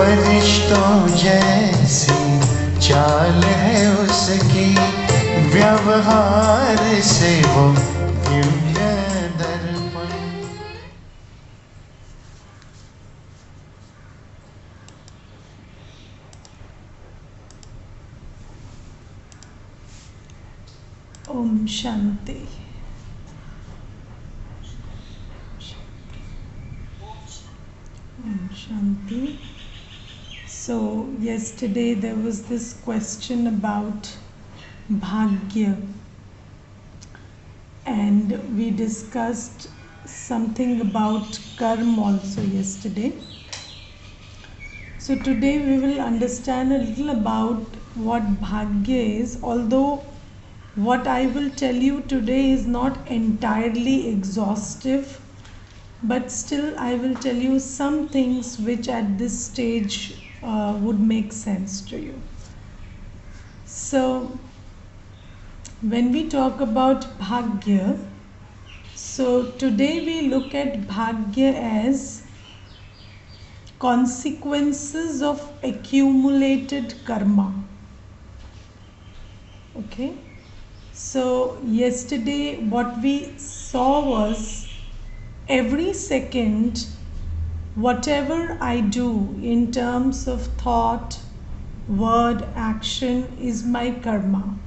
फरिश्तों जैसी चाल है उसकी, व्यवहार से वो दिव्य दर्पण। Om Shanti. Om Shanti. So yesterday there was this question about Bhagya, and we discussed something about karma also yesterday. So today we will understand a little about what Bhagya is, although what I will tell you today is not entirely exhaustive, but still I will tell you some things which at this stage would make sense to you. So when we talk about Bhagya, so today we look at Bhagya as consequences of accumulated karma. Okay, so yesterday what we saw was every second, whatever I do in terms of thought, word, action is my karma.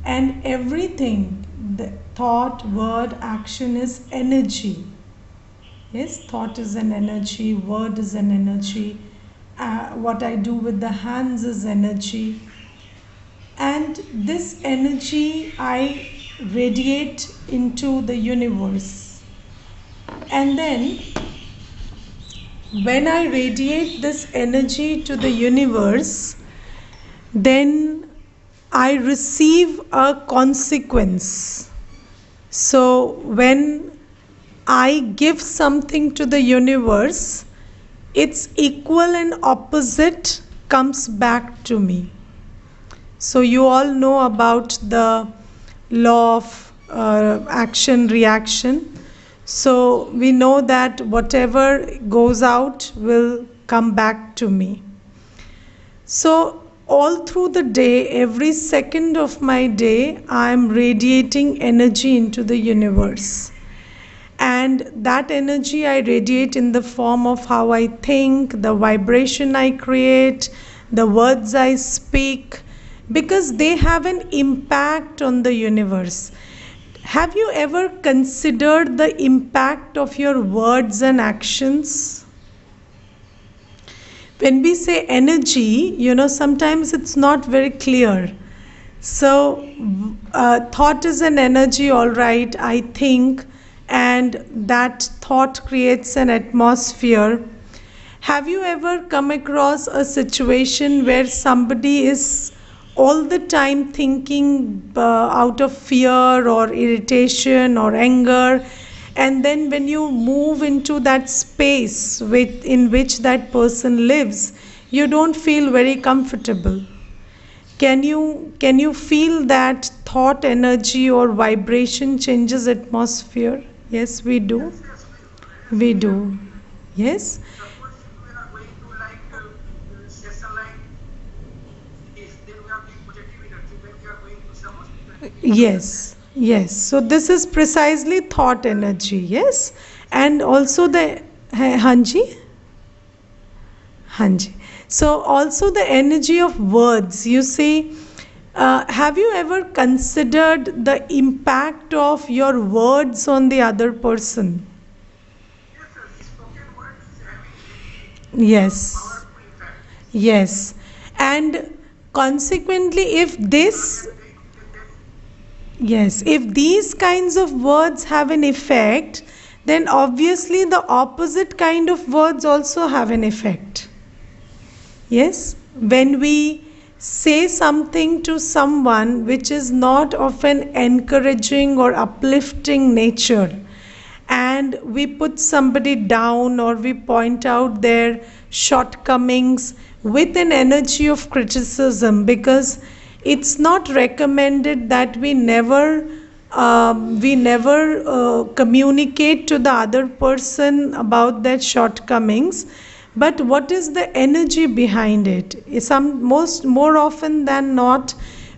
And everything, the thought, word, action is energy. Yes, thought is an energy, word is an energy, what I do with the hands is energy. And this energy I radiate into the universe. And then when I radiate this energy to the universe, then I receive a consequence. So when I give something to the universe, its equal and opposite comes back to me. So you all know about the law of action reaction. So we know that whatever goes out will come back to me. So all through the day, every second of my day, I am radiating energy into the universe. And that energy I radiate in the form of how I think, the vibration I create, the words I speak, because they have an impact on the universe. Have you ever considered the impact of your words and actions? When we say energy, sometimes it's not very clear. So thought is an energy, all right, I think, and that thought creates an atmosphere. Have you ever come across a situation where somebody is all the time thinking out of fear or irritation or anger, and then when you move into that space in which that person lives, you don't feel very comfortable? Can you feel that thought energy or vibration changes atmosphere? Yes, we do. We do. Yes. Yes, yes. So this is precisely thought energy, yes. And also the Hanji. So also the energy of words. You see, have you ever considered the impact of your words on the other person? Yes. Yes. And consequently, if these kinds of words have an effect, then obviously the opposite kind of words also have an effect. Yes, when we say something to someone which is not of an encouraging or uplifting nature, and we put somebody down or we point out their shortcomings with an energy of criticism, because it's not recommended that we never communicate to the other person about their shortcomings, but what is the energy behind it? More often than not,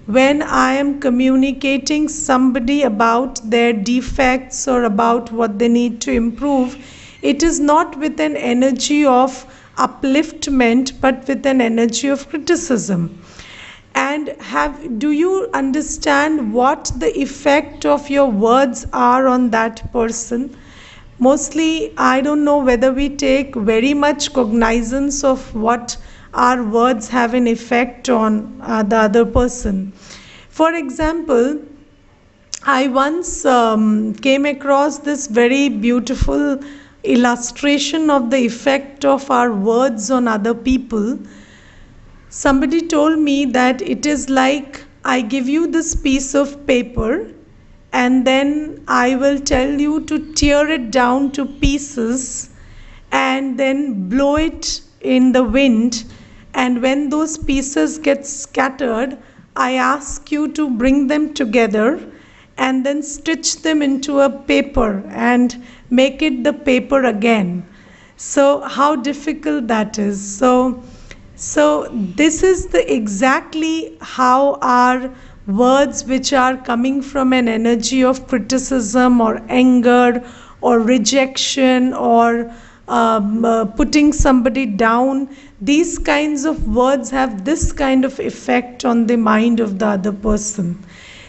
when I am communicating somebody about their defects or about what they need to improve, it is not with an energy of upliftment but with an energy of criticism. And do you understand what the effect of your words are on that person? Mostly, I don't know whether we take very much cognizance of what our words have an effect on the other person. For example, I once came across this very beautiful illustration of the effect of our words on other people. Somebody told me that it is like I give you this piece of paper and then I will tell you to tear it down to pieces and then blow it in the wind, and when those pieces get scattered, I ask you to bring them together and then stitch them into a paper and make it the paper again. So how difficult that is. So this is the exactly how our words, which are coming from an energy of criticism or anger or rejection or putting somebody down, these kinds of words have this kind of effect on the mind of the other person.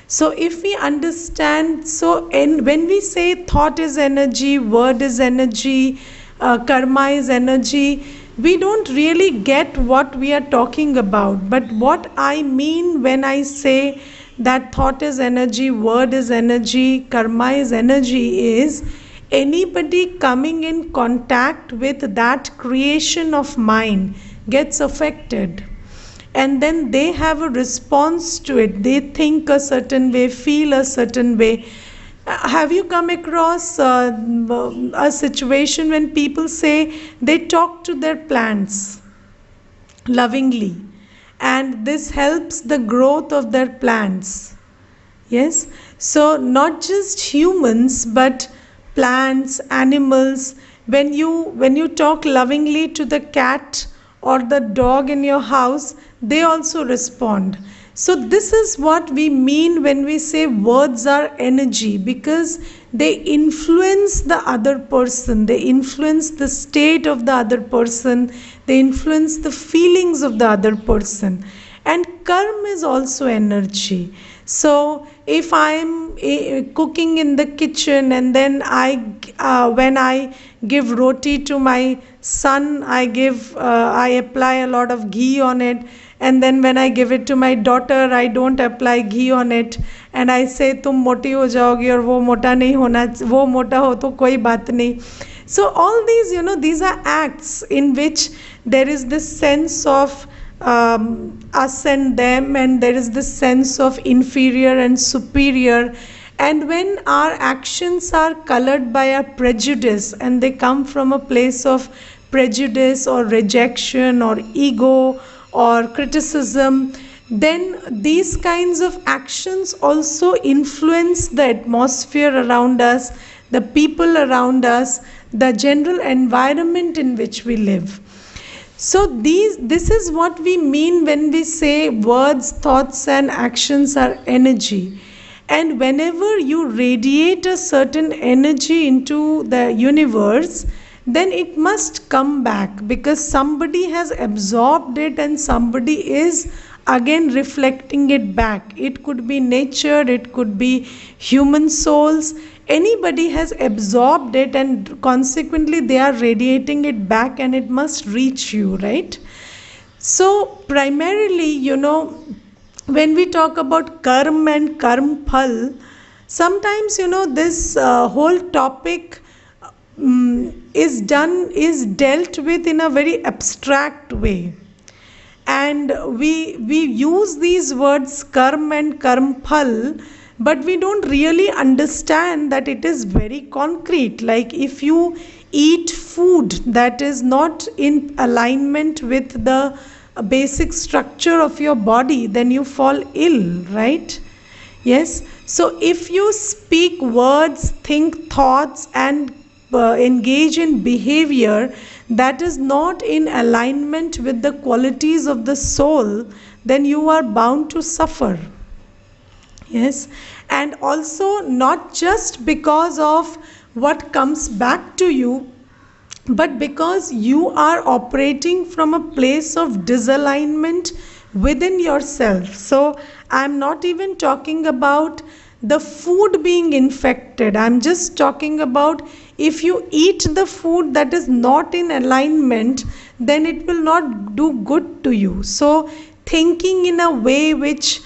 So if we understand, when we say thought is energy, word is energy, karma is energy, we don't really get what we are talking about. But what I mean when I say that thought is energy, word is energy, karma is energy, is anybody coming in contact with that creation of mine gets affected. And then they have a response to it. They think a certain way, feel a certain way. Have you come across a situation when people say they talk to their plants lovingly and this helps the growth of their plants? Yes. So not just humans but plants, animals. When you talk lovingly to the cat or the dog in your house, they also respond. So this is what we mean when we say words are energy, because they influence the other person, they influence the state of the other person, they influence the feelings of the other person. And karma is also energy. So if I am cooking in the kitchen and then when I give roti to my son, I apply a lot of ghee on it, and then when I give it to my daughter, I don't apply ghee on it, and I say तुम मोटी हो जाओगी और वो मोटा नहीं होना, वो मोटा हो तो कोई बात नहीं. So all these, these are acts in which there is this sense of us and them, and there is this sense of inferior and superior. And when our actions are colored by a prejudice and they come from a place of prejudice or rejection or ego or criticism, then these kinds of actions also influence the atmosphere around us, the people around us, the general environment in which we live. So this is what we mean when we say words, thoughts and actions are energy. And whenever you radiate a certain energy into the universe, then it must come back, because somebody has absorbed it and somebody is again reflecting it back. It could be nature, it could be human souls. Anybody has absorbed it and consequently they are radiating it back, and it must reach you, right? So primarily, when we talk about karma and karma phal, sometimes this whole topic is dealt with in a very abstract way, and we use these words karma and karma phal, but we don't really understand that it is very concrete. Like if you eat food that is not in alignment with the basic structure of your body, then you fall ill, right? Yes. So if you speak words, think thoughts and engage in behavior that is not in alignment with the qualities of the soul, then you are bound to suffer. Yes, and also not just because of what comes back to you, but because you are operating from a place of disalignment within yourself. So I'm not even talking about the food being infected, I'm just talking about if you eat the food that is not in alignment, then it will not do good to you. So thinking in a way which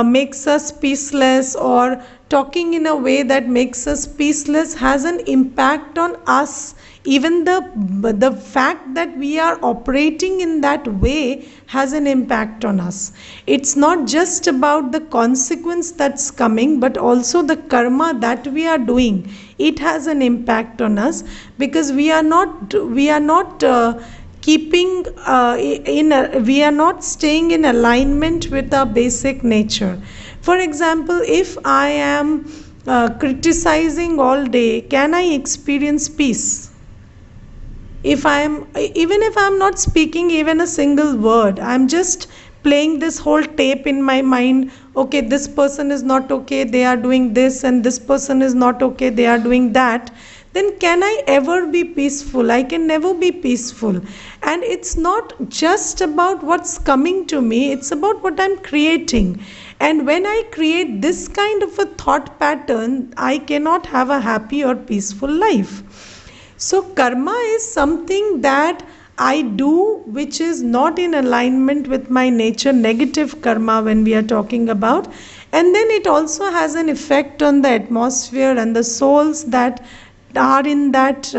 makes us peaceless, or talking in a way that makes us peaceless, has an impact on us. Even the fact that we are operating in that way has an impact on us. It's not just about the consequence that's coming, but also the karma that we are doing. It has an impact on us, because we are not keeping we are not staying in alignment with our basic nature. For example, if I am criticizing all day, can I experience peace? If even if I'm not speaking even a single word, I'm just playing this whole tape in my mind. Okay, this person is not okay, they are doing this, and this person is not okay, they are doing that. Then can I ever be peaceful? I can never be peaceful. And it's not just about what's coming to me, it's about what I'm creating. And when I create this kind of a thought pattern, I cannot have a happy or peaceful life. So karma is something that I do which is not in alignment with my nature, negative karma when we are talking about. And then it also has an effect on the atmosphere and the souls that are in that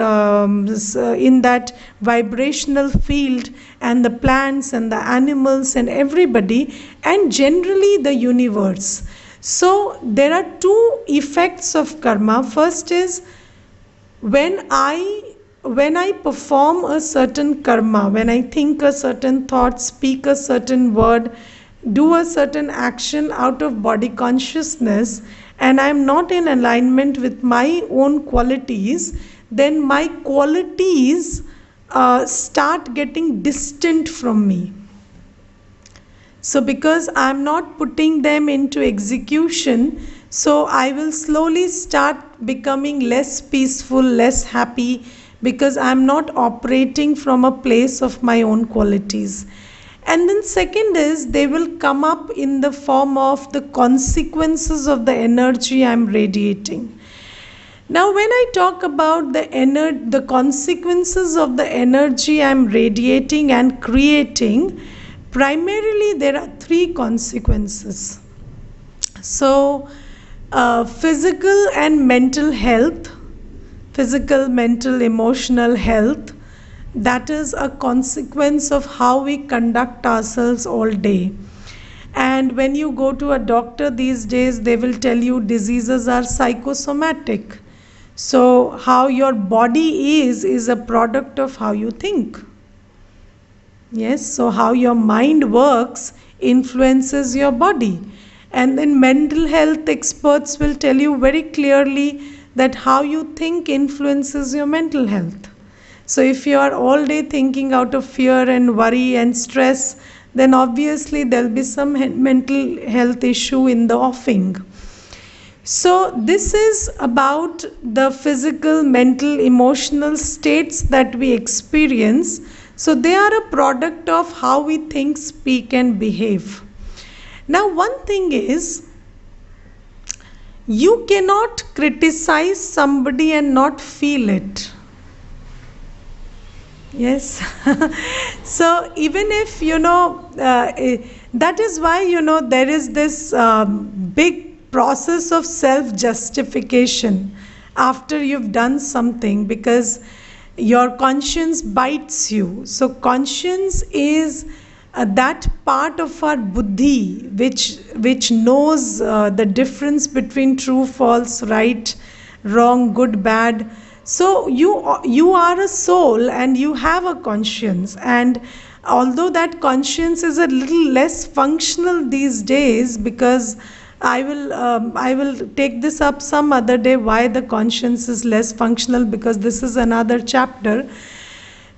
vibrational field, and the plants and the animals and everybody, and generally the universe. So there are two effects of karma. First is when I perform a certain karma, when I think a certain thought, speak a certain word, do a certain action out of body consciousness, and I am not in alignment with my own qualities, then my qualities start getting distant from me. So because I am not putting them into execution, so I will slowly start becoming less peaceful, less happy, because I am not operating from a place of my own qualities. And then second is, they will come up in the form of the consequences of the energy I am radiating. Now when I talk about the consequences of the energy I am radiating and creating, primarily there are three consequences. So physical and mental health, physical, mental, emotional health, that is a consequence of how we conduct ourselves all day. And when you go to a doctor these days, they will tell you diseases are psychosomatic. So how your body is a product of how you think. Yes, so how your mind works influences your body. And then mental health experts will tell you very clearly that how you think influences your mental health. So if you are all day thinking out of fear and worry and stress, then obviously there will be some mental health issue in the offing. So this is about the physical, mental, emotional states that we experience. So they are a product of how we think, speak and behave. Now one thing is, you cannot criticize somebody and not feel it. Yes. So even if that is why there is this big process of self-justification after you've done something, because your conscience bites you. So conscience is that part of our buddhi which knows the difference between true, false, right, wrong, good, bad. So you are a soul and you have a conscience, and although that conscience is a little less functional these days, because I will take this up some other day, why the conscience is less functional, because this is another chapter.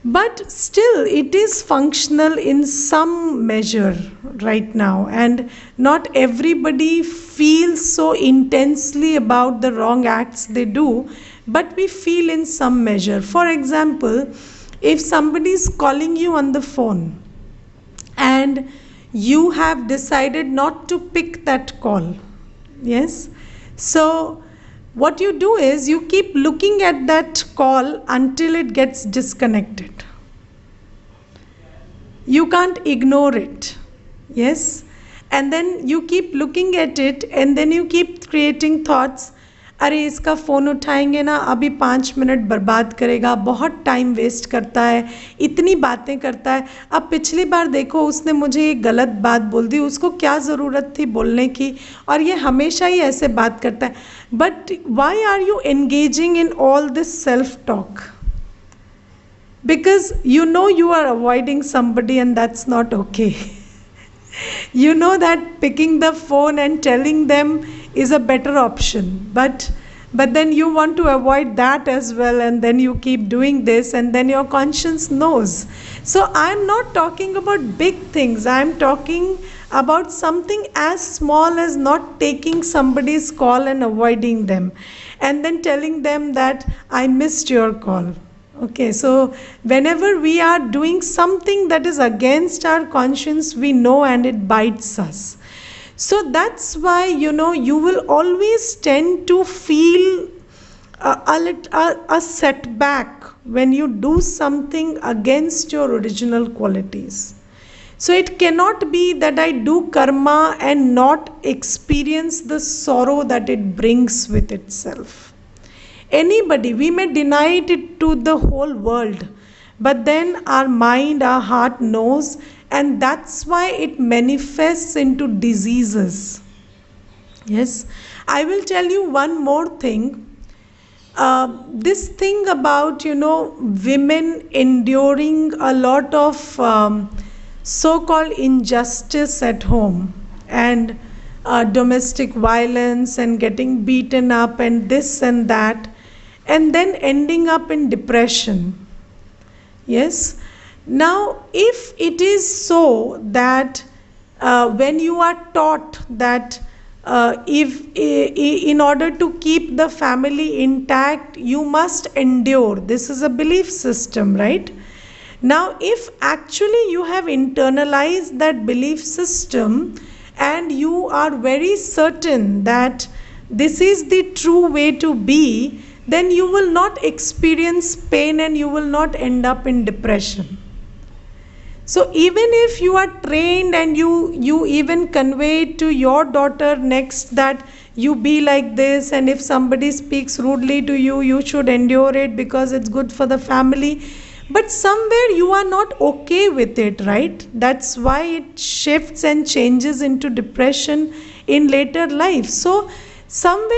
But still, it is functional in some measure right now, and not everybody feels so intensely about the wrong acts they do, but we feel in some measure. For example, if somebody is calling you on the phone and you have decided not to pick that call, yes, so what you do is you keep looking at that call until it gets disconnected. You can't ignore it, yes, and then you keep looking at it, and then you keep creating thoughts. अरे इसका phone उठाएंगे ना, अभी 5 minute बर्बाद करेगा, बहुत time waste करता है, इतनी बातें करता है, अब पिछली बार देखो उसने मुझे ये गलत बात बोल दी, उसको क्या ज़रूरत थी बोलने की, और ये हमेशा ही ऐसे बात करता है. But why are you engaging in all this self talk? Because you know you are avoiding somebody, and that's not okay. You know that picking the phone and telling them is a better option, but then you want to avoid that as well, and then you keep doing this, and then your conscience knows. So I'm not talking about big things, I'm talking about something as small as not taking somebody's call and avoiding them, and then telling them that I missed your call. Okay, so whenever we are doing something that is against our conscience, we know, and it bites us. So that's why, you will always tend to feel a setback when you do something against your original qualities. So it cannot be that I do karma and not experience the sorrow that it brings with itself. Anybody, we may deny it to the whole world, but then our mind, our heart knows, and that's why it manifests into diseases. Yes, I will tell you one more thing. This thing about, women enduring a lot of so-called injustice at home, and domestic violence, and getting beaten up, and this and that, and then ending up in depression. Yes. Now, if it is so that when you are taught that if in order to keep the family intact, you must endure, this is a belief system, right? Now, if actually you have internalized that belief system, and you are very certain that this is the true way to be, then you will not experience pain, and you will not end up in depression. So even if you are trained, and you even convey to your daughter next that you be like this, and if somebody speaks rudely to you, you should endure it because it's good for the family. But somewhere you are not okay with it, right? That's why it shifts and changes into depression in later life. So somewhere,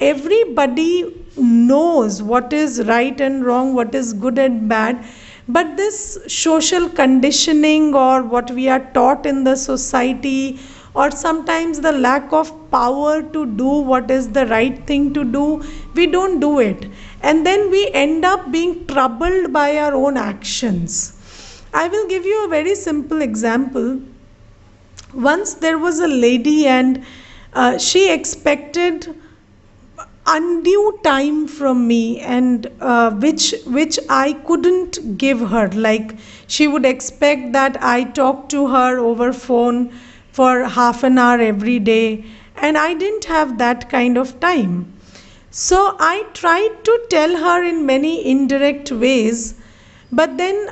everybody knows what is right and wrong, what is good and bad. But this social conditioning, or what we are taught in the society, or sometimes the lack of power to do what is the right thing to do, we don't do it. And then we end up being troubled by our own actions. I will give you a very simple example. Once there was a lady, and she expected undue time from me, and which I couldn't give her. Like, she would expect that I talk to her over phone for half an hour every day, and I didn't have that kind of time. So I tried to tell her in many indirect ways, but then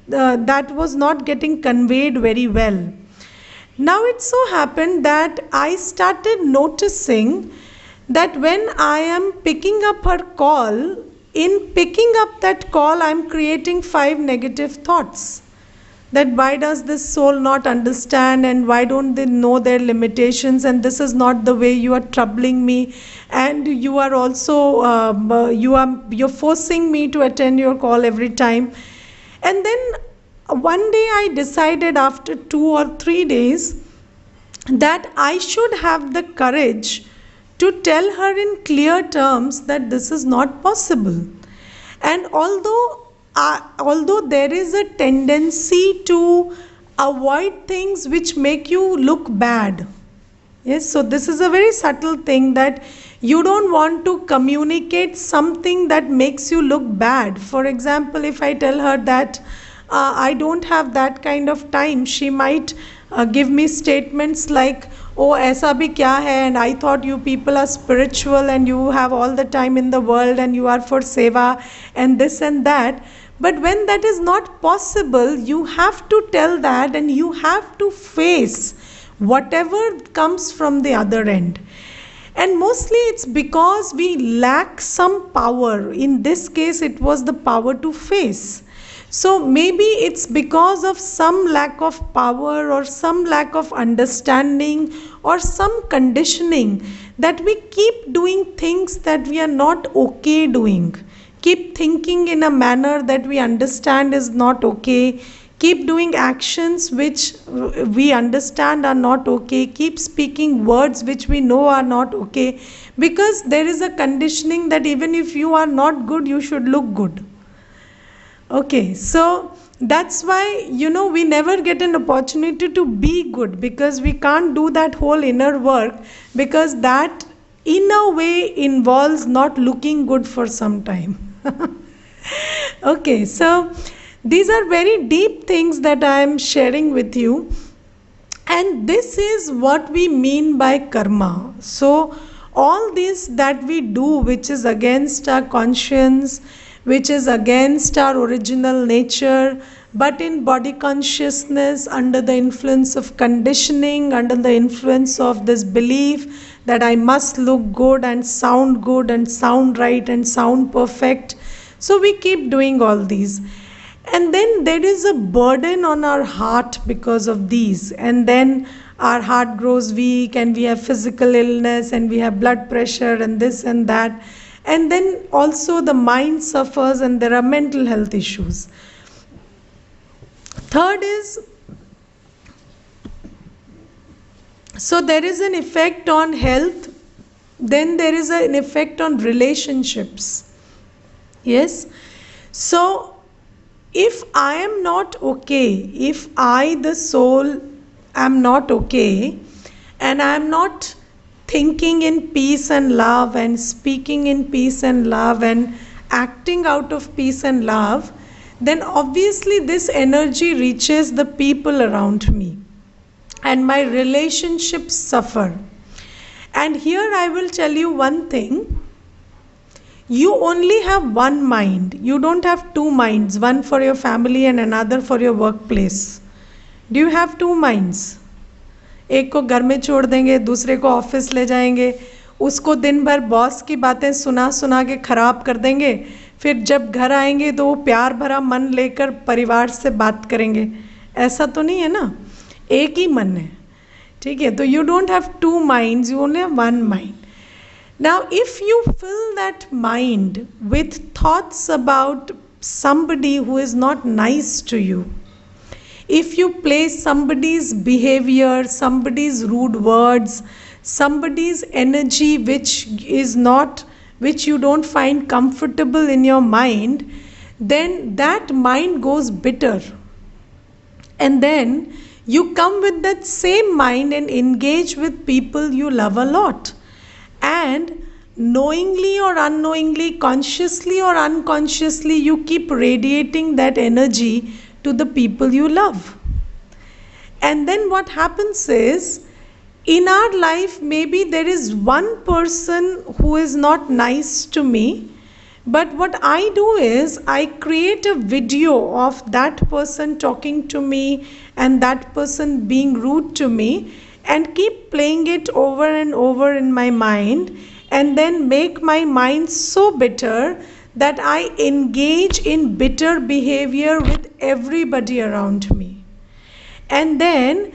that was not getting conveyed very well. Now it so happened that I started noticing that when I am picking up her call, in picking up that call, I am creating 5 negative thoughts. That why does this soul not understand, and why don't they know their limitations, and this is not the way, you are troubling me, and you are also you're forcing me to attend your call every time. And then one day I decided, after 2 or 3 days, that I should have the courage to tell her in clear terms that this is not possible. And although there is a tendency to avoid things which make you look bad, yes, so this is a very subtle thing, that you don't want to communicate something that makes you look bad. For example, if I tell her that I don't have that kind of time, she might give me statements like, oh, aisa bhi kya hai, and I thought you people are spiritual and you have all the time in the world and you are for seva and this and that. But when that is not possible, you have to tell that, and you have to face whatever comes from the other end. And mostly it's because we lack some power. In this case, it was the power to face. So maybe it's because of some lack of power or some lack of understanding or some conditioning that we keep doing things that we are not okay doing. Keep thinking in a manner that we understand is not okay. Keep doing actions which we understand are not okay. Keep speaking words which we know are not okay. Because there is a conditioning that even if you are not good, you should look good. Okay, so that's why, we never get an opportunity to be good, because we can't do that whole inner work, because that in a way involves not looking good for some time. Okay, so these are very deep things that I am sharing with you, and this is what we mean by karma. So all this that we do which is against our conscience, which is against our original nature, but in body consciousness, under the influence of conditioning, under the influence of this belief that I must look good and sound right and sound perfect. So we keep doing all these. And then there is a burden on our heart because of these. And then our heart grows weak, and we have physical illness, and we have blood pressure, and this and that. And then also the mind suffers, and there are mental health issues. Third is, so there is an effect on health, then there is an effect on relationships. Yes. So if I am not okay, if I, the soul, am not okay, and I am not thinking in peace and love, and speaking in peace and love, and acting out of peace and love, then obviously this energy reaches the people around me, and my relationships suffer. And here I will tell you one thing. You only have one mind. You don't have two minds, one for your family and another for your workplace. Do you have two minds? एक को घर में छोड़ देंगे, दूसरे को office ले जाएंगे, उसको दिन भर बॉस की बातें सुना सुना के खराब कर देंगे, फिर जब घर आएंगे तो वो प्यार भरा मन लेकर परिवार से बात करेंगे. ऐसा तो नहीं है ना, एक ही मन है. ठीक है, तो you don't have two minds, you only have one mind. Now, if you fill that mind with thoughts about somebody who is not nice to you, if you place somebody's behavior, somebody's rude words, somebody's energy which you don't find comfortable in your mind, then that mind goes bitter. And then you come with that same mind and engage with people you love a lot. And knowingly or unknowingly, consciously or unconsciously, you keep radiating that energy to the people you love. And then what happens is, in our life, maybe there is one person who is not nice to me, but what I do is I create a video of that person talking to me and that person being rude to me, and keep playing it over and over in my mind, and then make my mind so bitter that I engage in bitter behavior with everybody around me. And then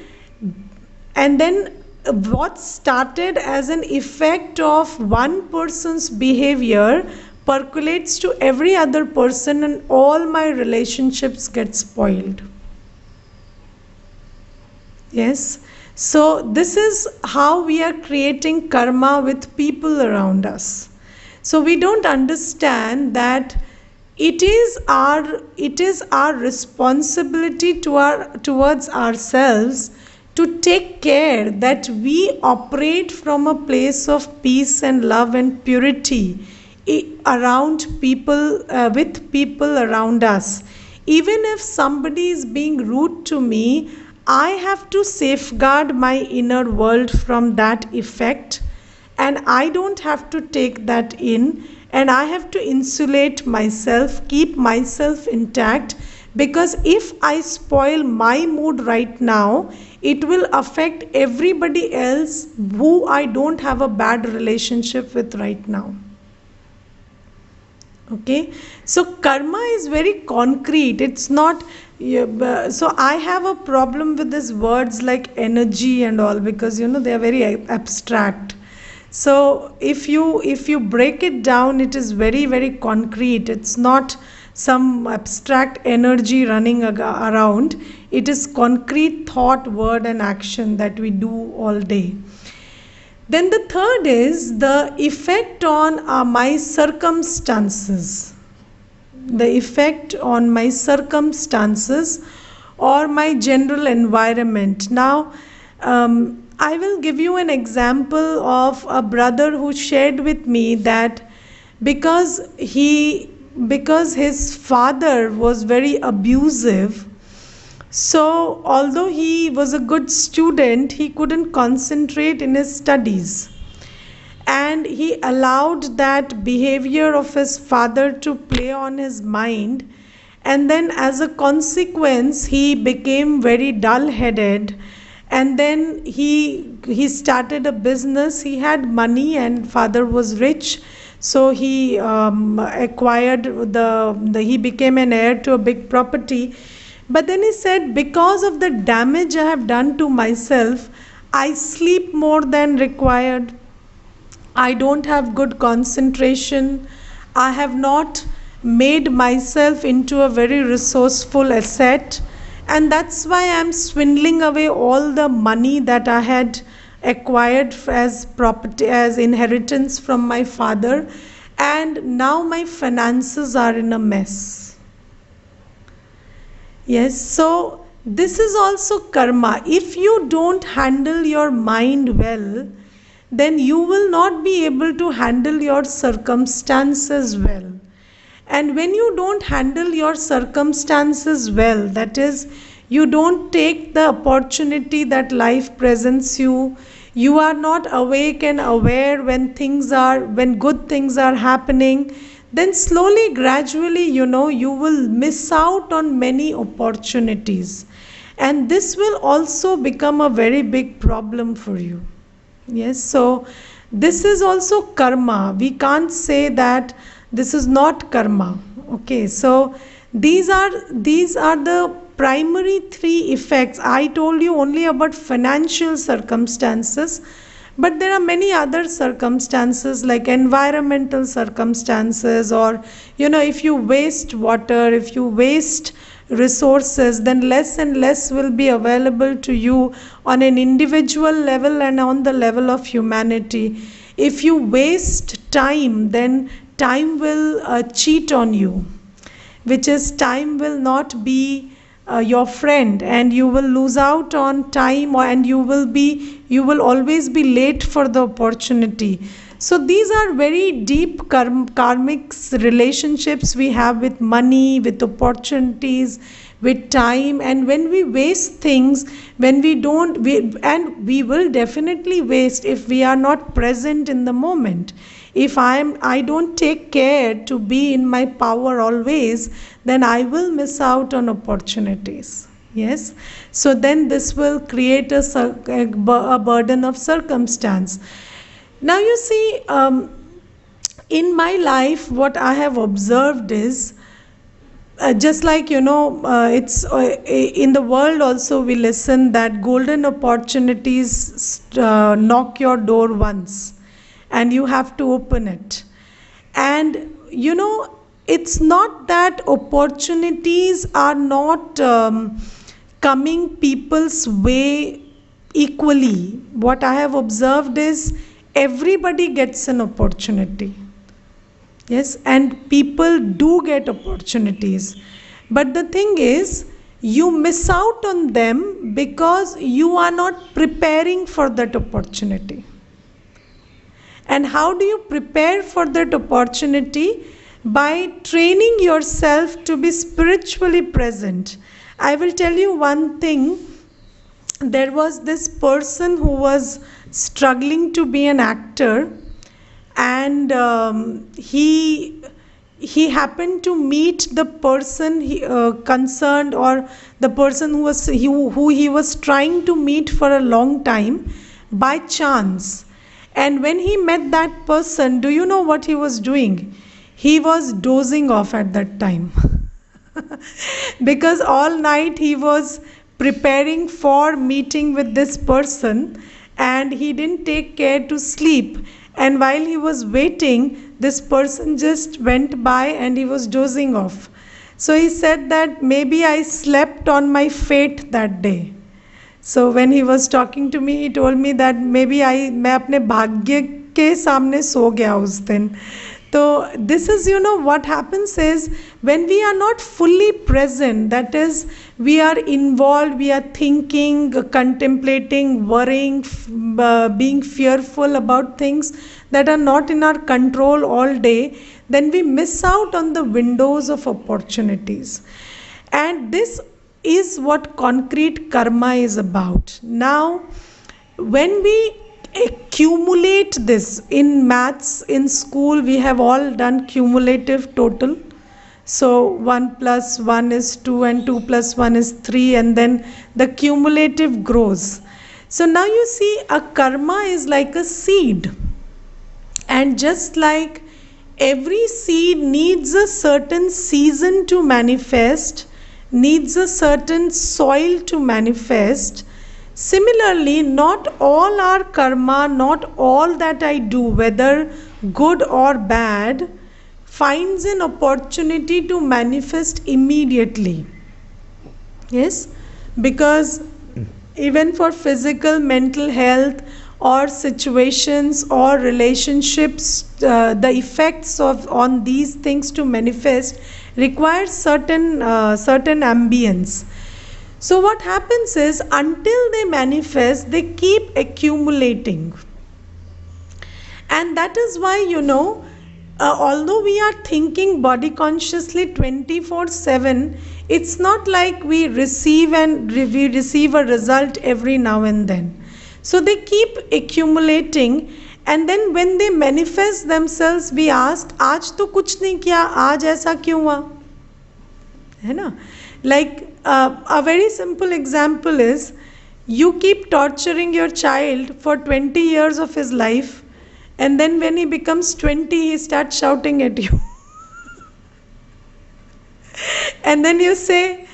what started as an effect of one person's behavior percolates to every other person, and all my relationships get spoiled. Yes. So this is how we are creating karma with people around us. So we don't understand that it is our responsibility towards ourselves to take care that we operate from a place of peace and love and purity around people, with people around us. Even if somebody is being rude to me, I have to safeguard my inner world from that effect, and I don't have to take that in, and I have to insulate myself, keep myself intact, because if I spoil my mood right now, it will affect everybody else who I don't have a bad relationship with right now. Okay, so karma is very concrete. It's not. So I have a problem with these words like energy and all, because they are very abstract. So if you break it down, it is very very concrete. It's not some abstract energy running around. It is concrete thought, word and action that we do all day. Then the third is the effect on my circumstances. The effect on my circumstances or my general environment. Now, I will give you an example of a brother who shared with me that because his father was very abusive, so, although he was a good student, he couldn't concentrate in his studies. And he allowed that behavior of his father to play on his mind. And then, as a consequence, he became very dull headed. And then he started a business. He had money, and father was rich. So he acquired he became an heir to a big property. But then he said, because of the damage I have done to myself, I sleep more than required. I don't have good concentration. I have not made myself into a very resourceful asset. And that's why I'm swindling away all the money that I had acquired as property, as inheritance from my father. And now my finances are in a mess. Yes, so this is also karma. If you don't handle your mind well, then you will not be able to handle your circumstances well. And when you don't handle your circumstances well, that is, you don't take the opportunity that life presents you, you are not awake and aware when good things are happening, then slowly, gradually, you will miss out on many opportunities. And this will also become a very big problem for you. Yes, so this is also karma. We can't say that this is not karma. Okay, so these are the primary three effects. I told you only about financial circumstances, but there are many other circumstances like environmental circumstances, or if you waste water, if you waste resources, then less and less will be available to you on an individual level and on the level of humanity. If you waste time, then time will cheat on you, which is time will not be your friend, and you will lose out on time, and you will always be late for the opportunity. So these are very deep karmic relationships we have with money, with opportunities, with time. And when we waste things, when we don't, and we will definitely waste if we are not present in the moment. If I don't take care to be in my power always, then I will miss out on opportunities. Yes, so then this will create a burden of circumstance. Now you see, in my life, what I have observed is, just like it's in the world also we listen that golden opportunities knock your door once, and you have to open it. And it's not that opportunities are not coming people's way equally. What I have observed is everybody gets an opportunity. Yes, and people do get opportunities. But the thing is, you miss out on them because you are not preparing for that opportunity. And how do you prepare for that opportunity? By training yourself to be spiritually present. I will tell you one thing. There was this person who was struggling to be an actor, and he happened to meet the person concerned, or the person who he was trying to meet for a long time by chance. And when he met that person, do you know what he was doing? He was dozing off at that time. Because all night he was preparing for meeting with this person, and he didn't take care to sleep. And while he was waiting, this person just went by and he was dozing off. So he said that maybe I slept on my fate that day. So when he was talking to me, he told me that maybe मैं अपने भाग्य के सामने सो गया उस दिन. So this is, what happens is, when we are not fully present, that is, we are involved, we are thinking, contemplating, worrying, being fearful about things that are not in our control all day, then we miss out on the windows of opportunities. And this is what concrete karma is about. Now, when we accumulate this in maths, in school, we have all done cumulative total. So 1 plus 1 is 2, and 2 plus 1 is 3, and then the cumulative grows. So now you see, a karma is like a seed. And just like every seed needs a certain season to manifest, needs a certain soil to manifest, similarly, not all our karma, not all that I do, whether good or bad, finds an opportunity to manifest immediately. Yes, because even for physical, mental health, or situations or relationships, the effects on these things to manifest requires certain ambience. So what happens is, until they manifest, they keep accumulating. And that is why, although we are thinking body consciously 24/7, it's not like we receive a result every now and then. So they keep accumulating, and then when they manifest themselves, we ask, आज तो कुछ नहीं किया, आज ऐसा क्यों हुआ? है ना? Like a very simple example is, you keep torturing your child for 20 years of his life, and then when he becomes 20, he starts shouting at you. And then you say,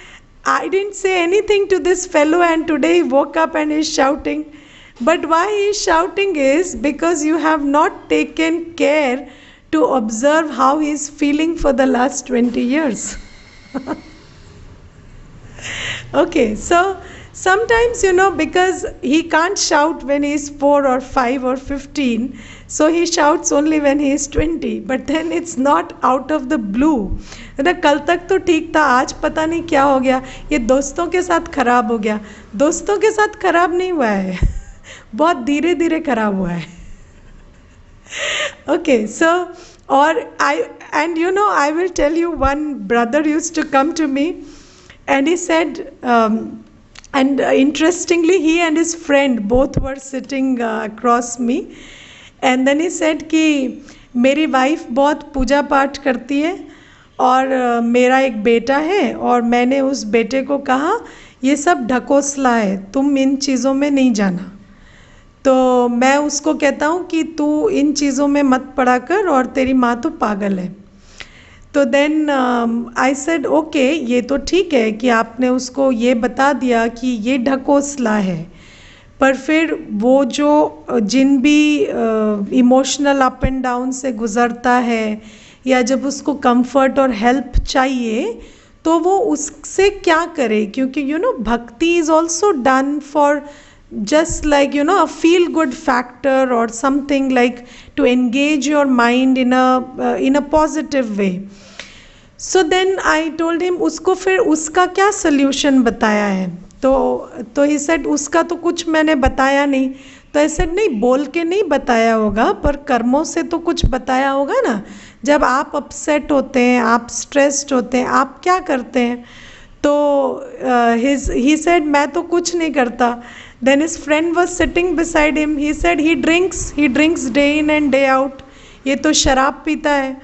I didn't say anything to this fellow, and today he woke up and he's shouting. But why he is shouting is because you have not taken care to observe how he is feeling for the last 20 years. Okay, so sometimes, because he can't shout when he is 4 or 5 or 15, so he shouts only when he is 20. But then it's not out of the blue. कल तक तो ठीक था, आज पता नहीं क्या हो गया, ये दोस्तों के साथ खराब हो गया. दोस्तों के साथ खराब नहीं हुआ है, बहुत धीरे धीरे खराब हुआ है. Okay, so I will tell you, one brother used to come to me, and he said, and interestingly, he and his friend both were sitting across me, and then he said कि मेरी wife बहुत पूजा पाठ करती है, और मेरा एक बेटा है, और मैंने उस बेटे को कहा ये सब ढकोसला है, तुम इन चीज़ों में नहीं जाना. तो मैं उसको कहता हूँ कि तू इन चीज़ों में मत पड़ा कर, और तेरी माँ तो पागल है. तो देन आई सेड ओके, ये तो ठीक है कि आपने उसको ये बता दिया कि ये ढकोसला है, पर फिर वो जो जिन भी इमोशनल अप एंड डाउन से गुज़रता है, या जब उसको कंफर्ट और हेल्प चाहिए, तो वो उससे क्या करे? क्योंकि भक्ति is also done for just like, you know, a feel good factor or something, like to engage your mind in a positive way. So then I told him, उसको फिर उसका क्या सोल्यूशन बताया है? तो ही सेड उसका तो कुछ मैंने बताया नहीं. तो आई सेड नहीं, बोल के नहीं बताया होगा, पर कर्मों से तो कुछ बताया होगा ना. जब आप अपसेट होते हैं, आप स्ट्रेस्ड होते हैं, आप क्या करते हैं? तो ही सेड मैं तो कुछ नहीं करता. Then his friend was sitting beside him. He said he drinks day in and day out. ये तो शराब पीता है.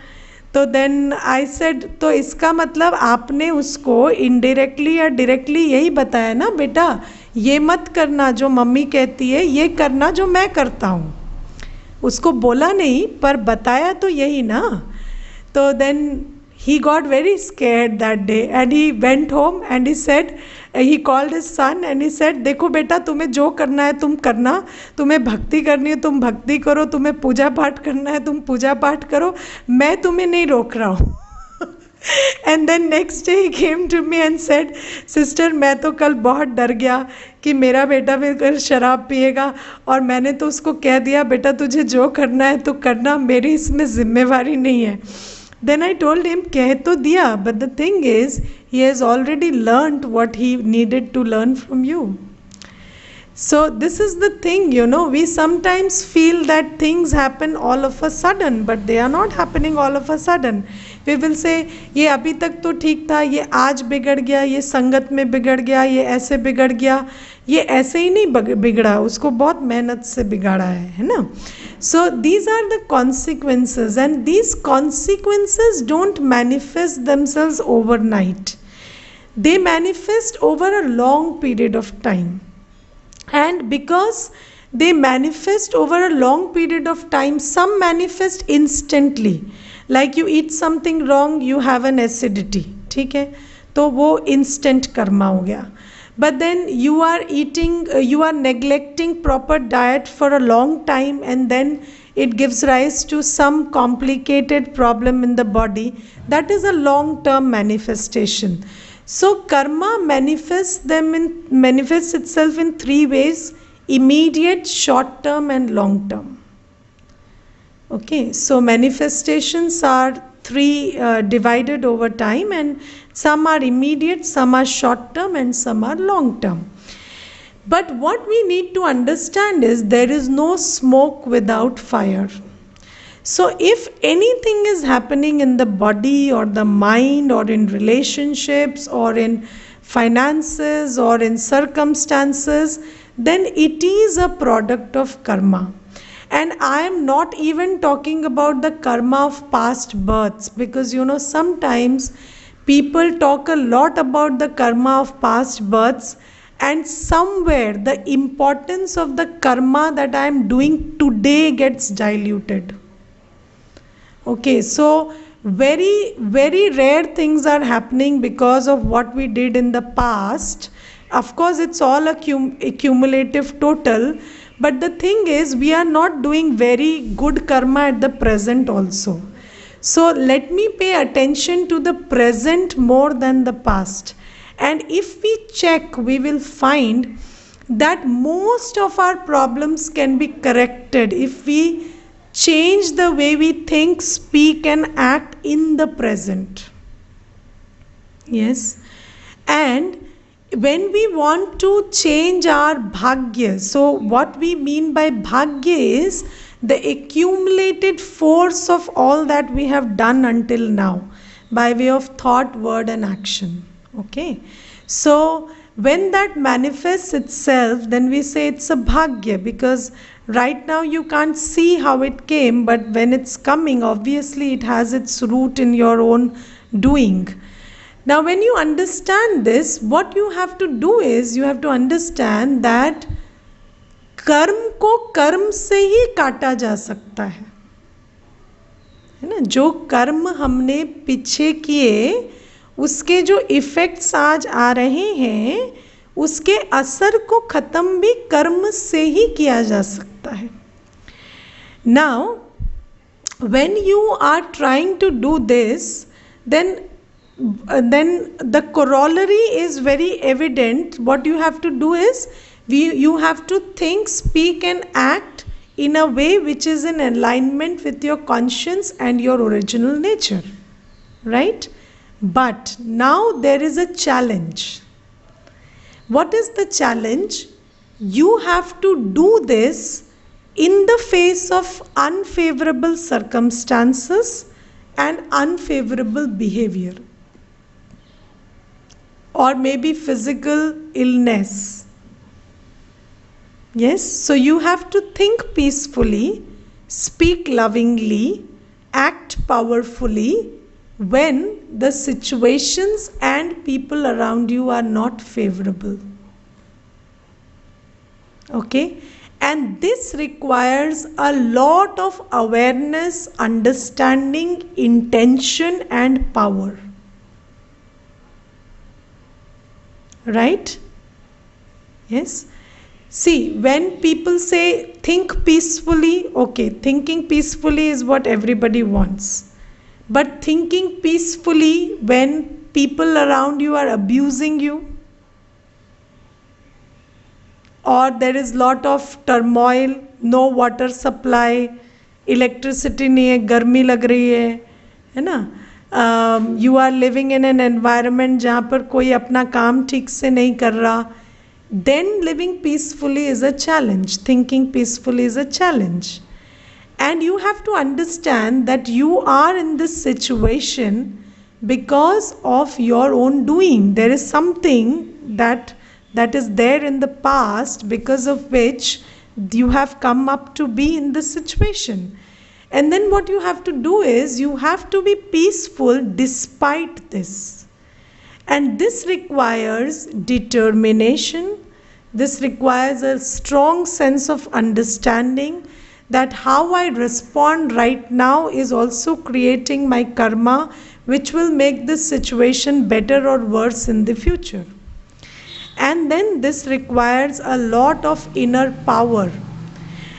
तो देन आई सेड, तो इसका मतलब आपने उसको इनडायरेक्टली या डायरेक्टली यही बताया ना, बेटा ये मत करना जो मम्मी कहती है, ये करना जो मैं करता हूँ. उसको बोला नहीं पर बताया तो यही ना. तो then he got very scared that day and he went home and he said, he called his son and he said, देखो बेटा, तुम्हें जो करना है तुम करना, तुम्हें भक्ति करनी है तुम भक्ति करो, तुम्हें पूजा पाठ करना है तुम पूजा पाठ करो, मैं तुम्हें नहीं रोक रहा हूँ. And then next day he came to me and said, sister मैं तो कल बहुत डर गया कि मेरा बेटा भी कल शराब पिएगा, और मैंने तो उसको कह दिया बेटा तुझे जो करना है तो करना, मेरी इसमें जिम्मेवारी नहीं है. Then I told him, कह तो दिया, but the thing is, he has already learned what he needed to learn from you. So this is the thing, you know, we sometimes feel that things happen all of a sudden, but they are not happening all of a sudden. We will say, ये अभी तक तो ठीक था, ये आज बिगड़ गया, ये संगत में बिगड़ गया, ये ऐसे बिगड़ गया. ये ऐसे ही नहीं बिगड़ा, उसको बहुत मेहनत से बिगाड़ा है ना. So these are the consequences, and these consequences don't manifest themselves overnight. They manifest over a long period of time. And because they manifest over a long period of time, some manifest instantly. Like you eat something wrong, you have an acidity. ठीक है, तो वो instant Karma हो गया. But then you are neglecting proper diet for a long time, and then it gives rise to some complicated problem in the body. That is a long term manifestation. So karma manifests itself in three ways: immediate, short term and long term. Okay, so manifestations are three divided over time, and some are immediate, some are short term and some are long term. But what we need to understand is there is no smoke without fire. So if anything is happening in the body or the mind or in relationships or in finances or in circumstances, then it is a product of karma. And I am not even talking about the karma of past births, because you know sometimes people talk a lot about the karma of past births, and somewhere the importance of the karma that I am doing today gets diluted. Okay, so very, very rare things are happening because of what we did in the past. Of course, it's all a cumulative total, but the thing is, we are not doing very good karma at the present also. So let me pay attention to the present more than the past. And if we check, we will find that most of our problems can be corrected if we change the way we think, speak and act in the present. Yes. And when we want to change our bhagya, so what we mean by bhagya is the accumulated force of all that we have done until now by way of thought, word and action. Okay. So when that manifests itself, then we say it's a bhagya, because right now you can't see how it came, but when it's coming, obviously it has its root in your own doing. Now when you understand this, what you have to do is you have to understand that कर्म को कर्म से ही काटा जा सकता है ना. जो कर्म हमने पीछे किए, उसके जो इफेक्ट्स आज आ रहे हैं, उसके असर को खत्म भी कर्म से ही किया जा सकता है. Now, when you are trying to do this, then the corollary is very evident. What you have to do is, You have to think, speak, and act in a way which is in alignment with your conscience and your original nature. Right? But now there is a challenge. What is the challenge? You have to do this in the face of unfavorable circumstances and unfavorable behavior, or maybe physical illness. Yes, so you have to think peacefully, speak lovingly, act powerfully when the situations and people around you are not favorable. Okay, and this requires a lot of awareness, understanding, intention, and power. Right? Yes. See, when people say think peacefully, okay, thinking peacefully is what everybody wants. But thinking peacefully when people around you are abusing you, or there is lot of turmoil, no water supply, electricity नहीं है, गर्मी लग रही है ना, you are living in an environment जहाँ पर कोई अपना काम ठीक से नहीं कर रहा, then living peacefully is a challenge. Thinking peacefully is a challenge. And you have to understand that you are in this situation because of your own doing. There is something that is there in the past because of which you have come up to be in this situation. And then what you have to do is you have to be peaceful despite this. And this requires determination. This requires a strong sense of understanding that how I respond right now is also creating my karma, which will make this situation better or worse in the future. And then this requires a lot of inner power.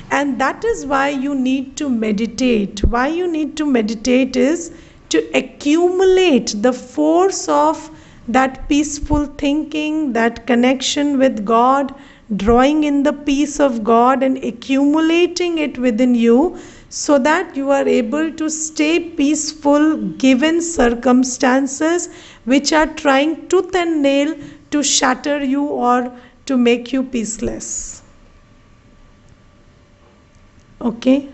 And that is why you need to meditate. Why you need to meditate is to accumulate the force of that peaceful thinking, that connection with God, drawing in the peace of God and accumulating it within you so that you are able to stay peaceful given circumstances which are trying tooth and nail to shatter you or to make you peaceless. Okay?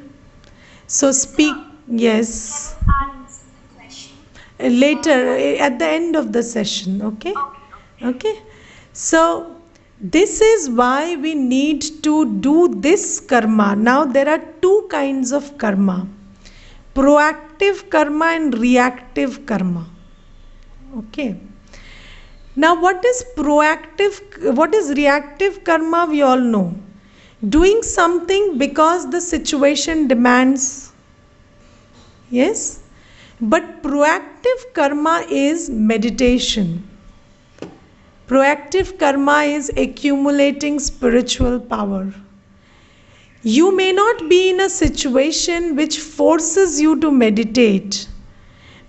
So speak, yes. Later, at the end of the session, okay? Okay? So, this is why we need to do this karma. Now, there are two kinds of karma. Proactive karma and reactive karma. Okay? Now, what is reactive karma? We all know. Doing something because the situation demands. Yes? But proactive karma is meditation. Proactive karma is accumulating spiritual power. You may not be in a situation which forces you to meditate.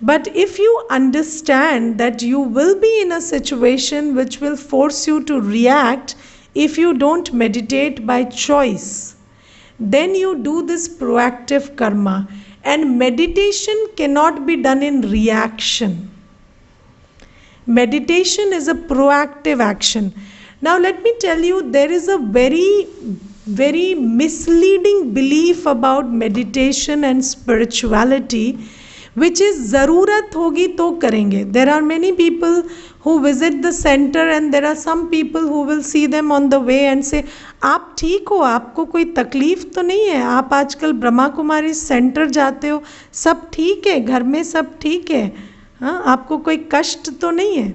But if you understand that you will be in a situation which will force you to react if you don't meditate by choice, then you do this proactive karma. And meditation cannot be done in reaction. Meditation is a proactive action. Now let me tell you, there is a very, very misleading belief about meditation and spirituality, which is zarurat hogi to karenge. There are many people who visit the center and there are some people who will see them on the way and say, आप ठीक हो, आपको कोई तकलीफ तो नहीं है, आप आजकल ब्रह्मा कुमारी सेंटर जाते हो, सब ठीक है, घर में सब ठीक है, हाँ, आपको कोई कष्ट तो नहीं है.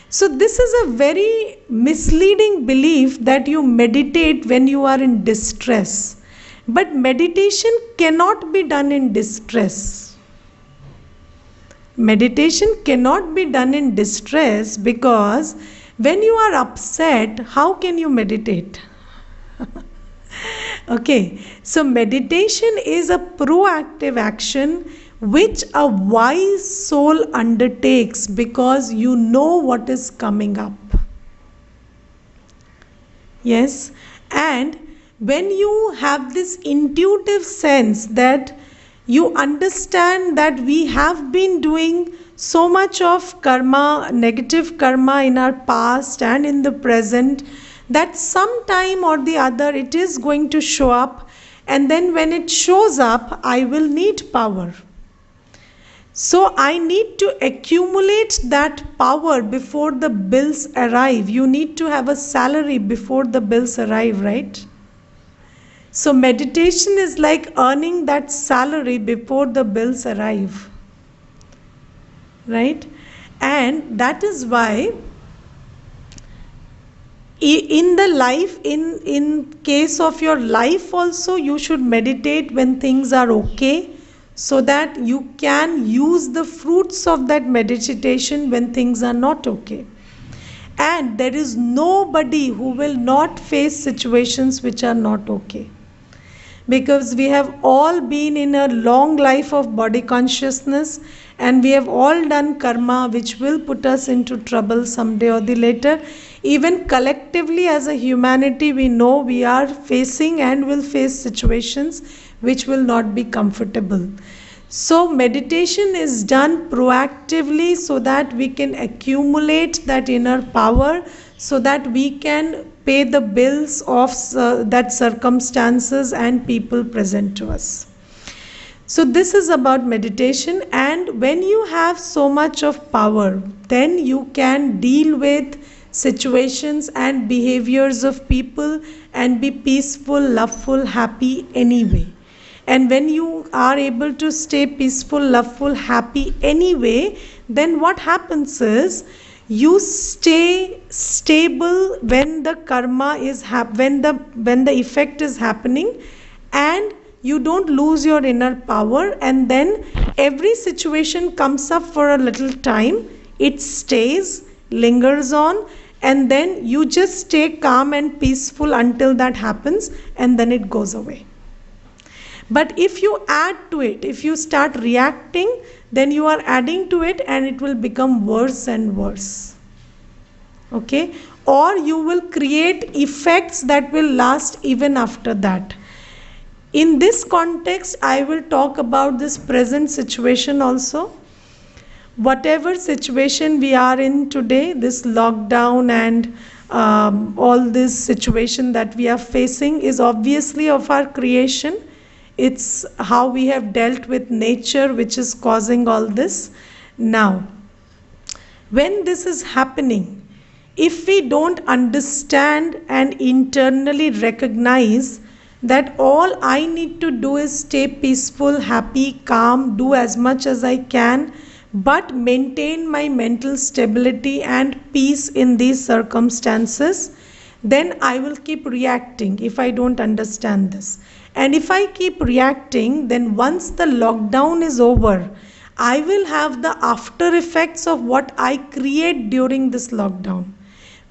So this is a very misleading belief that you meditate when you are in distress. But meditation cannot be done in distress. Meditation cannot be done in distress because when you are upset, how can you meditate? Okay, so meditation is a proactive action which a wise soul undertakes because you know what is coming up. Yes, and when you have this intuitive sense that you understand that we have been doing so much of karma, negative karma in our past and in the present, that sometime or the other it is going to show up, and then when it shows up, I will need power. So I need to accumulate that power before the bills arrive. You need to have a salary before the bills arrive, right? So meditation is like earning that salary before the bills arrive, right? And that is why in the life, in case of your life also, you should meditate when things are okay, so that you can use the fruits of that meditation when things are not okay. And there is nobody who will not face situations which are not okay, because we have all been in a long life of body consciousness, and we have all done karma which will put us into trouble someday or the later. Even collectively as a humanity, we know we are facing and will face situations which will not be comfortable. So meditation is done proactively so that we can accumulate that inner power, so that we can pay the bills of that circumstances and people present to us. So this is about meditation, and when you have so much of power, then you can deal with situations and behaviors of people and be peaceful, loveful, happy anyway. And when you are able to stay peaceful, loveful, happy anyway, then what happens is you stay stable when the karma is when the effect is happening, and you don't lose your inner power. And then every situation comes up for a little time, it stays, lingers on, and then you just stay calm and peaceful until that happens, and then it goes away. But if you add to it, if you start reacting, then you are adding to it, and it will become worse and worse. Okay? Or you will create effects that will last even after that. In this context, I will talk about this present situation also. Whatever situation we are in today, this lockdown and all this situation that we are facing is obviously of our creation. It's how we have dealt with nature which is causing all this. Now, when this is happening, if we don't understand and internally recognize that all I need to do is stay peaceful, happy, calm, do as much as I can, but maintain my mental stability and peace in these circumstances, then I will keep reacting if I don't understand this. And if I keep reacting, then once the lockdown is over, I will have the after effects of what I create during this lockdown,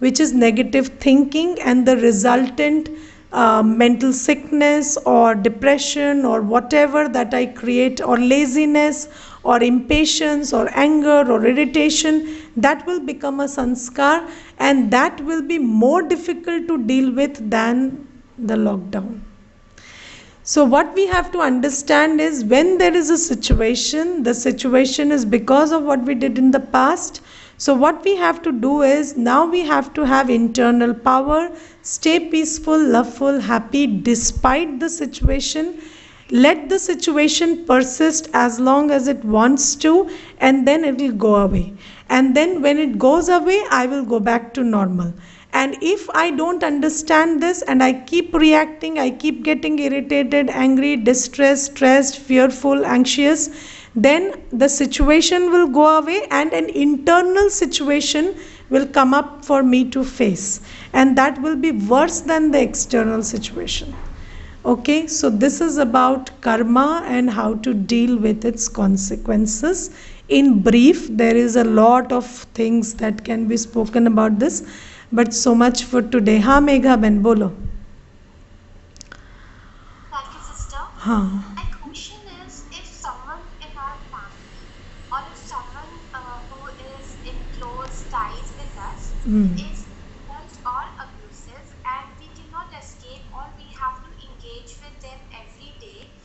which is negative thinking and the resultant mental sickness or depression or whatever that I create, or laziness or impatience or anger or irritation, that will become a sanskar, and that will be more difficult to deal with than the lockdown. So what we have to understand is, when there is a situation, the situation is because of what we did in the past. So what we have to do is, now we have to have internal power, stay peaceful, loveful, happy despite the situation. Let the situation persist as long as it wants to, and then it will go away. And then when it goes away, I will go back to normal. And if I don't understand this and I keep reacting, I keep getting irritated, angry, distressed, stressed, fearful, anxious, then the situation will go away and an internal situation will come up for me to face. And that will be worse than the external situation. Okay, so this is about karma and how to deal with its consequences. In brief, there is a lot of things that can be spoken about this. But so much for today. हाँ मेघा बहन बोलो. Thank you, sister. हाँ. My question is, if someone in our family or if someone who is in close ties with us is violent or abusive, and we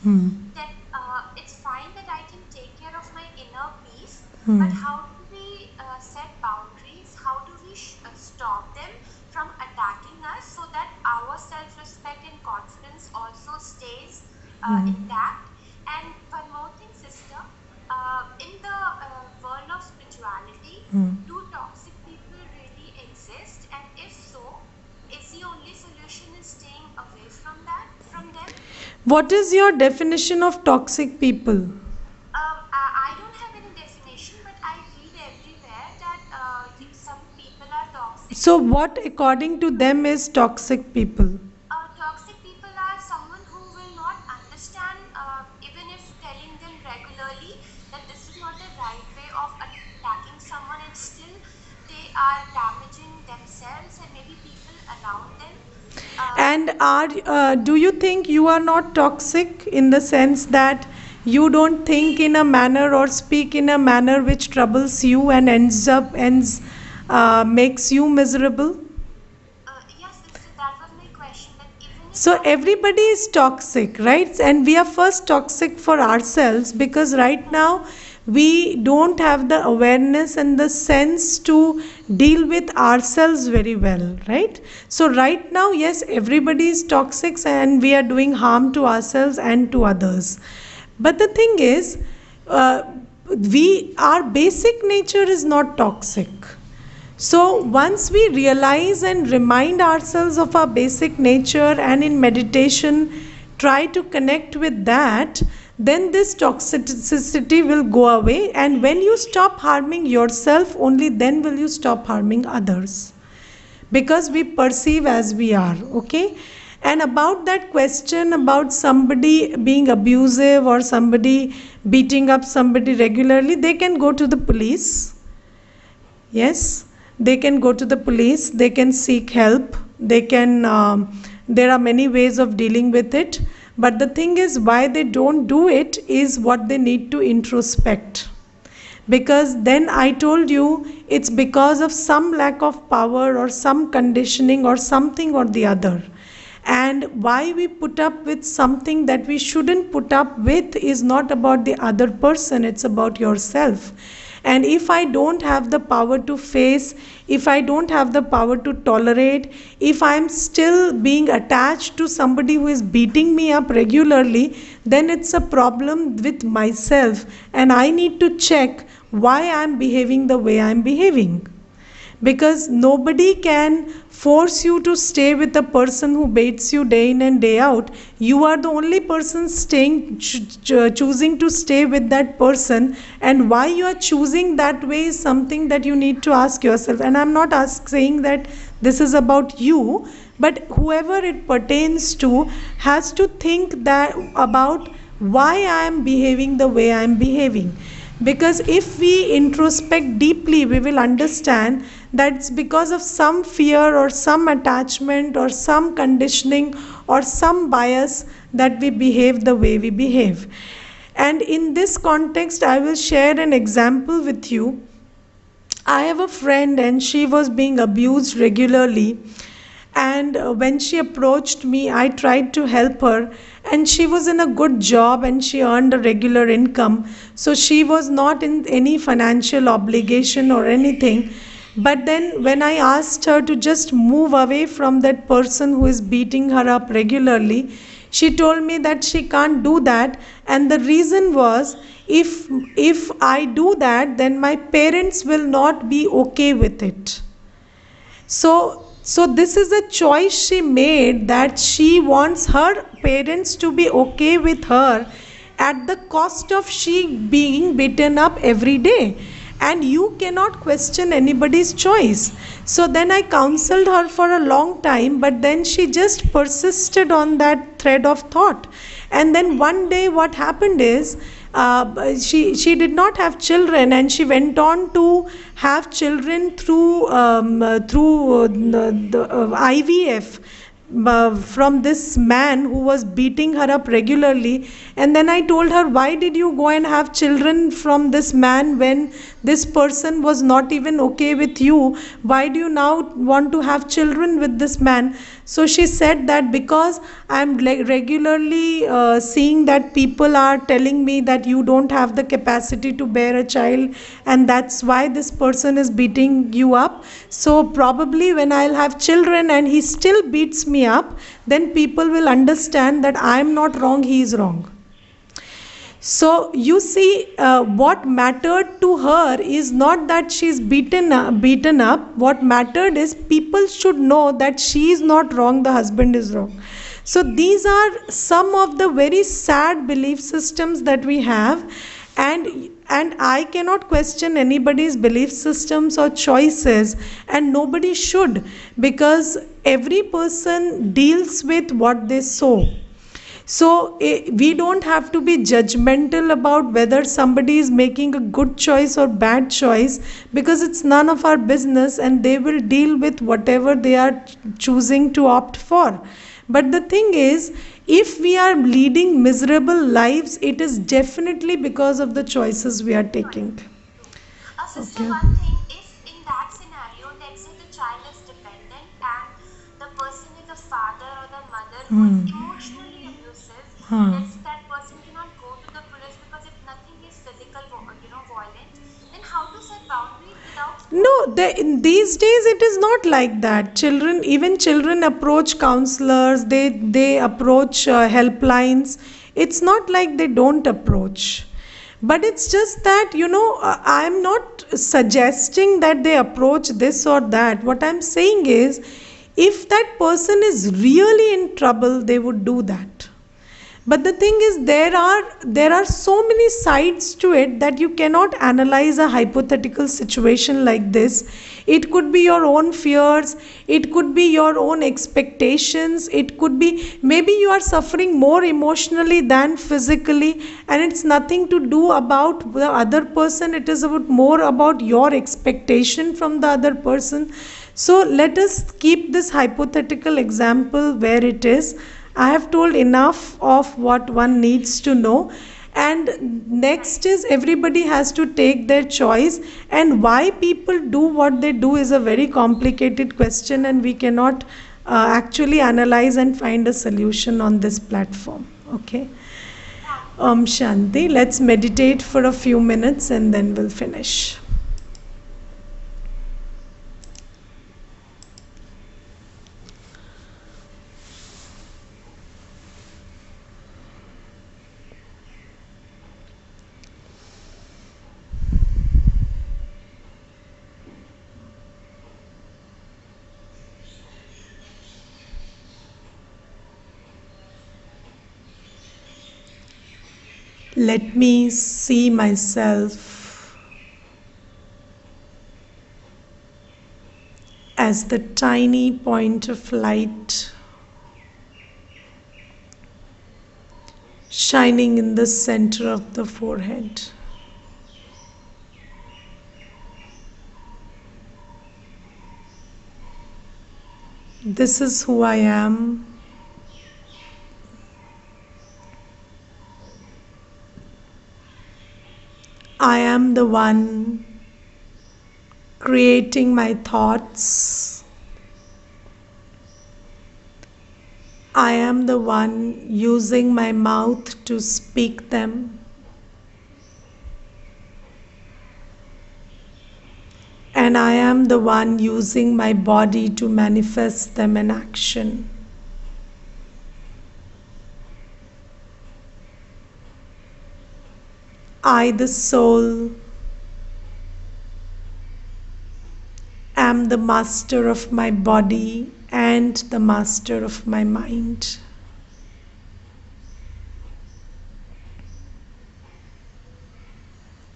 that it's fine that I can take care of my inner peace, Hmm. but how do we set boundaries? How do we stop them from attacking us so that our self respect and confidence also stays intact? And one more thing, sister, in the world of spirituality, do toxic people really exist? And if so, is the only solution is staying away from them? What is your definition of toxic people? I don't have any definition, but I read everywhere that some people are toxic. So, what according to them is toxic people? Toxic people are someone who will not understand, even if telling them regularly that this is not the right way of attacking someone, and still they are damaging themselves and maybe people around them. And do you think you are not toxic in the sense that you don't think in a manner or speak in a manner which troubles you and ends makes you miserable? Yes, that was my question. That even if So everybody is toxic, right? And we are first toxic for ourselves because right now we don't have the awareness and the sense to deal with ourselves very well, right? So right now, yes, everybody is toxic and we are doing harm to ourselves and to others. But the thing is, uh, our basic nature is not toxic. So, once we realize and remind ourselves of our basic nature and in meditation try to connect with that, then this toxicity will go away. And when you stop harming yourself, only then will you stop harming others. Because we perceive as we are, okay? And about that question about somebody being abusive or somebody beating up somebody regularly, they can go to the police. Yes, they can go to the police, they can seek help, they can, there are many ways of dealing with it. But the thing is, why they don't do it is what they need to introspect. Because then I told you it's because of some lack of power or some conditioning or something or the other. And why we put up with something that we shouldn't put up with is not about the other person, it's about yourself. And if I don't have the power to face, if I don't have the power to tolerate, if I'm still being attached to somebody who is beating me up regularly, then it's a problem with myself. And I need to check why I'm behaving the way I'm behaving. Because nobody can force you to stay with a person who baits you day in and day out. You are the only person choosing to stay with that person, and why you are choosing that way is something that you need to ask yourself. And I'm not saying that this is about you, but whoever it pertains to has to think that about why I am behaving the way I am behaving. Because if we introspect deeply, we will understand that it's because of some fear or some attachment or some conditioning or some bias that we behave the way we behave. And in this context, I will share an example with you. I have a friend and she was being abused regularly. And when she approached me, I tried to help her. And she was in a good job and she earned a regular income. So she was not in any financial obligation or anything. But then, when I asked her to just move away from that person who is beating her up regularly, she told me that she can't do that. And the reason was, if I do that, then my parents will not be okay with it. So this is a choice she made, that she wants her parents to be okay with her at the cost of she being beaten up every day. And you cannot question anybody's choice. So then I counseled her for a long time, but then she just persisted on that thread of thought. And then one day what happened is, she did not have children, and she went on to have children through the IVF, from this man who was beating her up regularly. And then I told her, why did you go and have children from this man when this person was not even okay with you? Why do you now want to have children with this man? So she said that because I'm regularly seeing that people are telling me that you don't have the capacity to bear a child, and that's why this person is beating you up. So probably when I'll have children and he still beats me up, then people will understand that I'm not wrong, he is wrong. So you see, what mattered to her is not that she's beaten up. What mattered is people should know that she is not wrong, the husband is wrong. So these are some of the very sad belief systems that we have, and I cannot question anybody's belief systems or choices, and nobody should, because every person deals with what they sow. So we don't have to be judgmental about whether somebody is making a good choice or bad choice, because it's none of our business and they will deal with whatever they are choosing to opt for. But the thing is, if we are leading miserable lives, it is definitely because of the choices we are taking. Sister, Okay. one thing, if in that scenario, let's say the child is dependent and the person is the father or the mother who is emotionally abusive, let's say that person cannot go to the police because if nothing is physical, violent, then how to set boundaries without No, in these days it is not like that. Even children approach counselors, they approach helplines. It's not like they don't approach. But it's just that, I'm not suggesting that they approach this or that. What I'm saying is, if that person is really in trouble, they would do that. But the thing is, there are so many sides to it that you cannot analyze a hypothetical situation like this. It could be your own fears, it could be your own expectations, it could be maybe you are suffering more emotionally than physically, and it's nothing to do about the other person, it is more about your expectation from the other person. So let us keep this hypothetical example where it is. I have told enough of what one needs to know. And next is, everybody has to take their choice. And why people do what they do is a very complicated question, and we cannot actually analyze and find a solution on this platform. Okay. Shanti, let's meditate for a few minutes and then we'll finish. Let me see myself as the tiny point of light shining in the center of the forehead. This is who I am. I am the one creating my thoughts. I am the one using my mouth to speak them. And I am the one using my body to manifest them in action. I, the soul, am the master of my body and the master of my mind.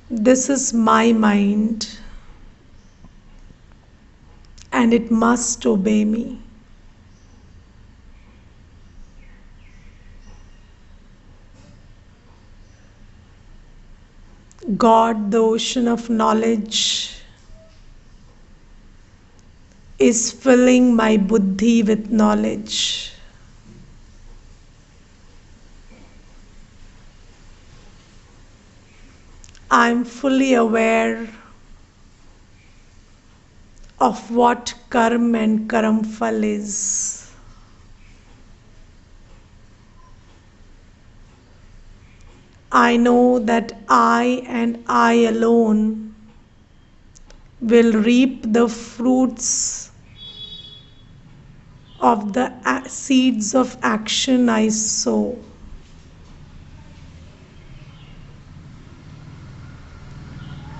This is my mind, and it must obey me. God, the ocean of knowledge, is filling my buddhi with knowledge. I'm fully aware of what karma and karamphal is. I know that I and I alone will reap the fruits of the seeds of action I sow.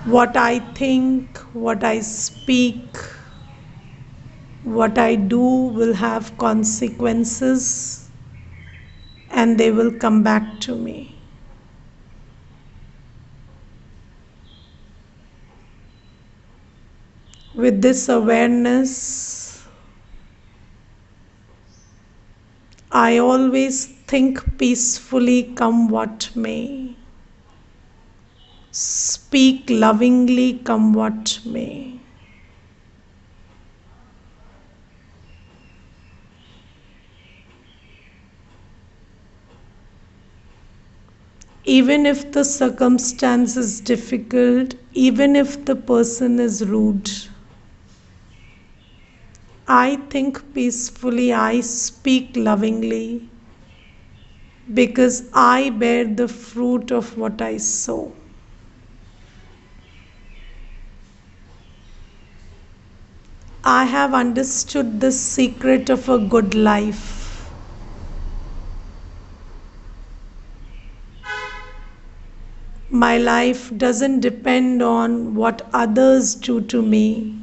What I think, what I speak, what I do will have consequences, and they will come back to me. With this awareness, I always think peacefully, come what may. Speak lovingly, come what may. Even if the circumstance is difficult, even if the person is rude, I think peacefully, I speak lovingly, because I bear the fruit of what I sow. I have understood the secret of a good life. My life doesn't depend on what others do to me.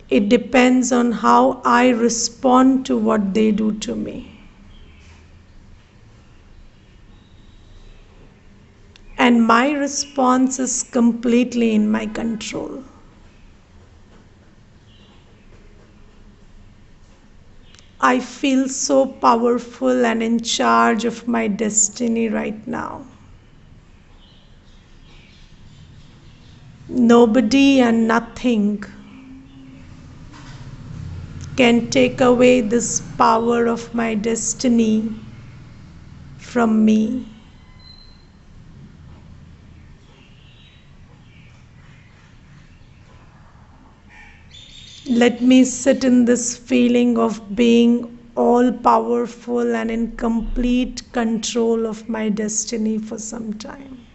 It depends on how I respond to what they do to me. And my response is completely in my control. I feel so powerful and in charge of my destiny right now. Nobody and nothing can take away this power of my destiny from me. Let me sit in this feeling of being all powerful and in complete control of my destiny for some time.